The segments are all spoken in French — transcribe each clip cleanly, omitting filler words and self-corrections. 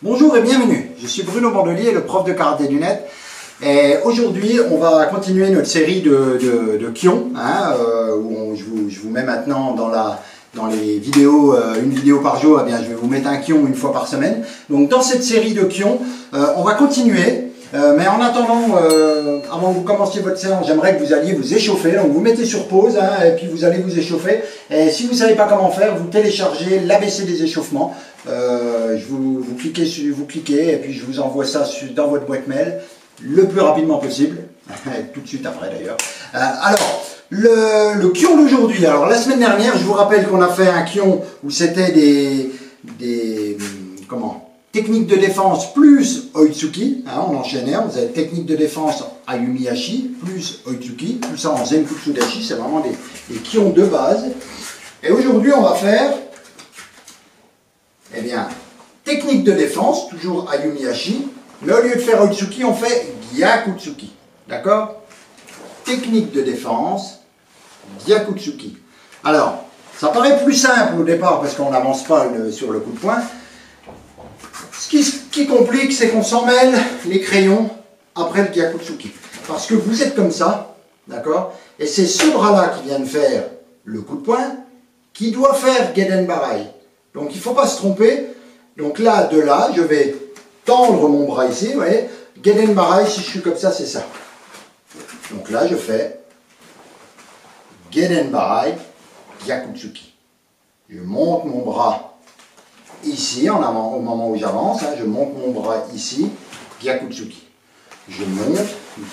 Bonjour et bienvenue, je suis Bruno Bandelier, le prof de karaté du net. Et aujourd'hui, on va continuer notre série de Kion, où je vous mets maintenant dans les vidéos, une vidéo par jour. Eh bien, je vais vous mettre un Kion une fois par semaine. Donc dans cette série de Kion, on va continuer. Mais en attendant, avant que vous commenciez votre séance, j'aimerais que vous alliez vous échauffer. Donc vous mettez sur pause et puis vous allez vous échauffer. Et si vous ne savez pas comment faire, vous téléchargez l'ABC des échauffements. Vous cliquez et puis je vous envoie ça dans votre boîte mail le plus rapidement possible. Tout de suite après d'ailleurs. Alors, le Kion d'aujourd'hui. Alors la semaine dernière, je vous rappelle qu'on a fait un Kion où c'était technique de défense plus Oitsuki, on enchaînait, on faisait technique de défense Ayumiyashi plus Oitsuki, tout ça en Zenkutsu Dashi, c'est vraiment des Kion de base. Et aujourd'hui on va faire, eh bien, technique de défense, toujours Ayumiyashi, mais au lieu de faire Oitsuki, on fait Gyakutsuki, d'accord? Technique de défense, Gyakutsuki. Alors, ça paraît plus simple au départ parce qu'on n'avance pas sur le coup de poing. Ce qui complique, c'est qu'on s'en mêle les crayons après le Gyakutsuki. Parce que vous êtes comme ça, d'accord? Et c'est ce bras-là qui vient de faire le coup de poing qui doit faire Geden Barai. Donc il ne faut pas se tromper. Donc là, de là, je vais tendre mon bras ici, vous voyez? Geden Barai, si je suis comme ça, c'est ça. Donc là, je fais Geden Barai, Gyakutsuki. Je monte mon bras ici, au moment où j'avance, je monte mon bras ici, Gyakutsuki. Je monte,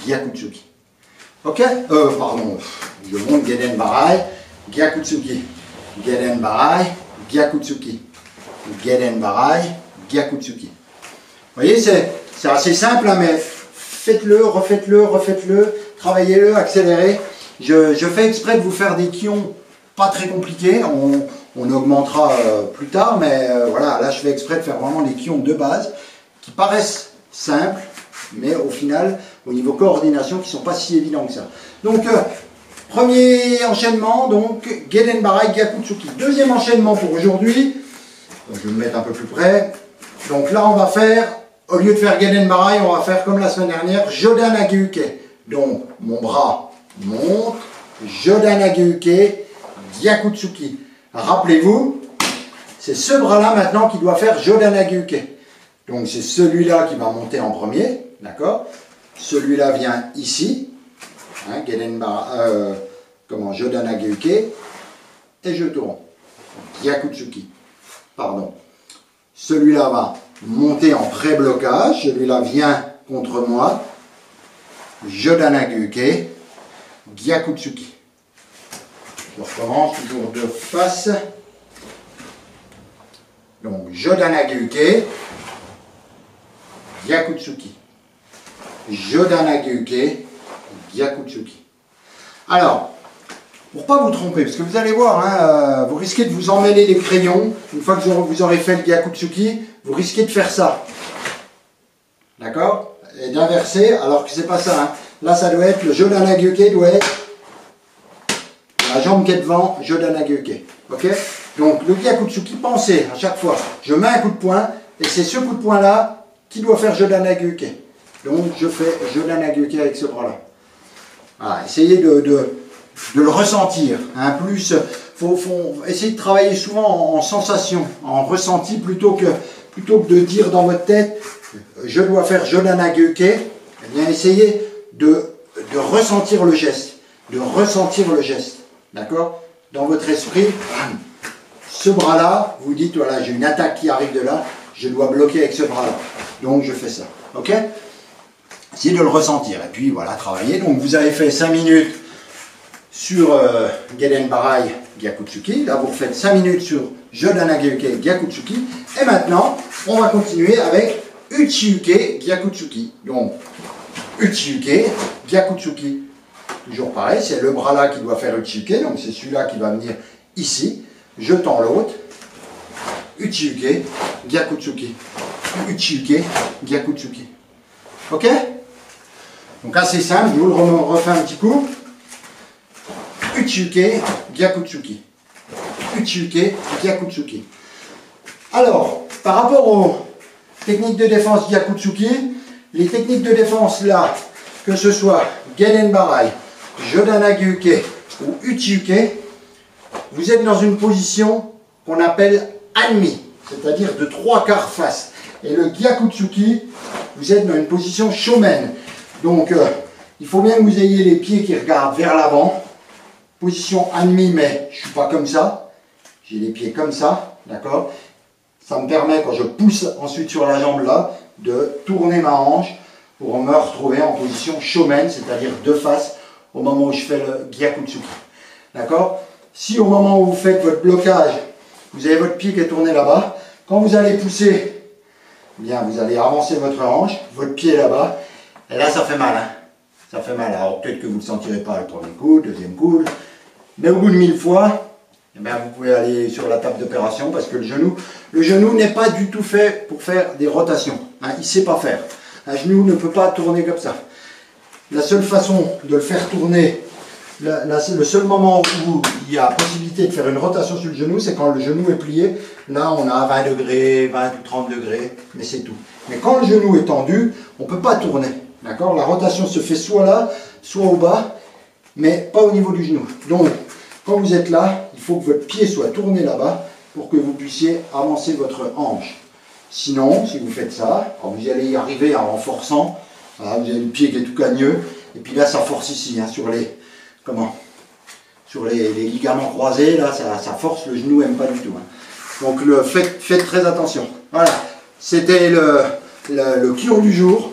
Gyakutsuki. Ok? Pardon, je monte Geden Barai, Gyakutsuki. Geden Barai, Gyakutsuki. Geden Barai, Gyakutsuki. Vous voyez, c'est assez simple, mais faites-le, refaites-le, travaillez-le, accélérez. Je fais exprès de vous faire des Kions pas très compliqués. On augmentera plus tard, mais voilà, là je fais exprès de faire vraiment des Kions de base qui paraissent simples, mais au final, au niveau coordination, qui ne sont pas si évidents que ça. Donc, premier enchaînement, donc Geden Barai, Gyakutsuki. Deuxième enchaînement pour aujourd'hui, je vais me mettre un peu plus près. Donc là, on va faire, au lieu de faire Geden Barai, on va faire comme la semaine dernière, Jodan Nageuke. Donc, mon bras monte, Jodan Nageuke, Gyakutsuki. Rappelez-vous, c'est ce bras-là maintenant qui doit faire Jodan Nageuke. Donc c'est celui-là qui va monter en premier, d'accord? Celui-là vient ici, Jodan Nageuke, et je tourne. Gyakutsuki. Pardon. Celui-là va monter en pré-blocage, celui-là vient contre moi. Jodan Nageuke, Gyakutsuki. Je recommence toujours de face. Donc, Jodan Nageuke, Gyakutsuki. Jodan Nageuke, Gyakutsuki. Alors, pour ne pas vous tromper, parce que vous allez voir, vous risquez de vous emmêler les crayons. Une fois que vous aurez fait le Gyakutsuki, vous risquez de faire ça. D'accord? Et d'inverser, alors que c'est pas ça. Là, ça doit être, le Jodan Nageuke doit être la jambe qui est devant, Jodan Nageuke. Ok? Donc le Gyakutsuki, pensez à chaque fois, je mets un coup de poing, et c'est ce coup de poing-là qui doit faire Jodan Nageuke. Donc je fais Jodan Nageuke avec ce bras-là. Voilà, essayez de le ressentir. Faut essayer de travailler souvent en sensation, en ressenti, plutôt que de dire dans votre tête, je dois faire Jodan Nageuke. Eh bien, essayez de ressentir le geste. D'accord? Dans votre esprit, ce bras-là, vous dites, voilà, j'ai une attaque qui arrive de là, je dois bloquer avec ce bras-là. Donc, je fais ça. Ok? Essayez de le ressentir. Et puis, voilà, travailler. Donc, vous avez fait 5 minutes sur Geden Barai, Gyakutsuki. Là, vous refaites 5 minutes sur Jodan Nageuke, Gyakutsuki. Et maintenant, on va continuer avec Uchiuke, Gyakutsuki. Donc, Uchiuke, Gyakutsuki. Toujours pareil, c'est le bras là qui doit faire Uchiuke, donc c'est celui-là qui va venir ici. Je tends l'autre. Uchiuke, Gyakutsuki. Uchiuke, Gyakutsuki. Ok? Donc assez simple, je vous le refais un petit coup. Uchiuke, Gyakutsuki. Uchiuke, Gyakutsuki. Alors, par rapport technique de défense Gyakutsuki. Les techniques de défense là, que ce soit Gedenbarai, Jodanagi-uke ou Uchi-uke, vous êtes dans une position qu'on appelle Anmi, c'est-à-dire de 3/4 face. Et le Gyakutsuki, vous êtes dans une position Shomen. Donc, il faut bien que vous ayez les pieds qui regardent vers l'avant. Position Anmi, mais je ne suis pas comme ça. J'ai les pieds comme ça, d'accord? Ça me permet, quand je pousse ensuite sur la jambe là, de tourner ma hanche pour me retrouver en position Shomen, c'est-à-dire de face, au moment où je fais le Gyakutsuki. D'accord? Si au moment où vous faites votre blocage, vous avez votre pied qui est tourné là-bas, quand vous allez pousser, eh bien vous allez avancer votre hanche, votre pied là-bas, et là ça fait mal. Hein? Ça fait mal. Alors peut-être que vous ne le sentirez pas le premier coup, le deuxième coup, mais au bout de 1000 fois, eh bien, vous pouvez aller sur la table d'opération parce que le genou n'est pas du tout fait pour faire des rotations. Hein? Il ne sait pas faire. Un genou ne peut pas tourner comme ça. La seule façon de le faire tourner, le seul moment où il y a possibilité de faire une rotation sur le genou, c'est quand le genou est plié. Là, on a 20 degrés, 20 ou 30 degrés, mais c'est tout. Mais quand le genou est tendu, on ne peut pas tourner. D'accord? La rotation se fait soit là, soit au bas, mais pas au niveau du genou. Donc, quand vous êtes là, il faut que votre pied soit tourné là-bas pour que vous puissiez avancer votre hanche. Sinon, si vous faites ça, vous allez y arriver en forçant. Voilà, vous avez le pied qui est tout cagneux, et puis là, ça force ici, hein, sur les ligaments croisés, là, ça force, le genou n'aime pas du tout. Hein. Donc, faites très attention. Voilà, c'était le kion du jour,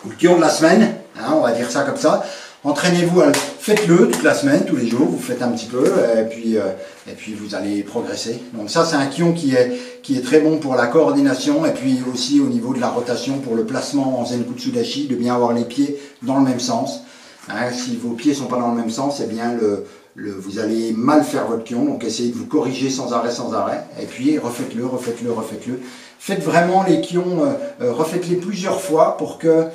ou le kion de la semaine, hein, on va dire ça comme ça. Entraînez-vous, faites-le toute la semaine, tous les jours, vous faites un petit peu, et puis vous allez progresser. Donc ça, c'est un kion qui est très bon pour la coordination, et puis aussi au niveau de la rotation, pour le placement en Zenkutsu Dashi, de bien avoir les pieds dans le même sens. Hein, si vos pieds ne sont pas dans le même sens, eh bien vous allez mal faire votre kion, donc essayez de vous corriger sans arrêt, et puis refaites-le. Faites vraiment les kions, refaites-les plusieurs fois pour que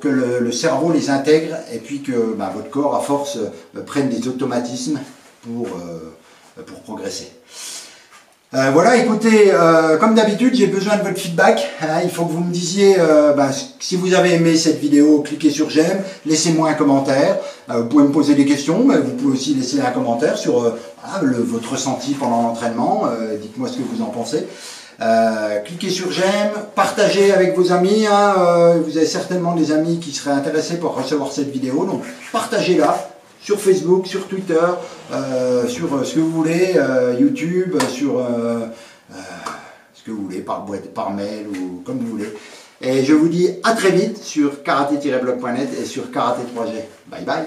le cerveau les intègre et puis que votre corps, à force, prenne des automatismes pour progresser. Voilà, écoutez, comme d'habitude, j'ai besoin de votre feedback. Hein, il faut que vous me disiez si vous avez aimé cette vidéo, cliquez sur j'aime, laissez-moi un commentaire. Vous pouvez me poser des questions, mais vous pouvez aussi laisser un commentaire sur votre ressenti pendant l'entraînement. Dites-moi ce que vous en pensez. Cliquez sur j'aime, partagez avec vos amis, hein, vous avez certainement des amis qui seraient intéressés pour recevoir cette vidéo, donc partagez-la sur Facebook, sur Twitter, sur ce que vous voulez, YouTube, sur ce que vous voulez, par mail ou comme vous voulez. Et je vous dis à très vite sur karaté-blog.net et sur karaté3g. Bye bye.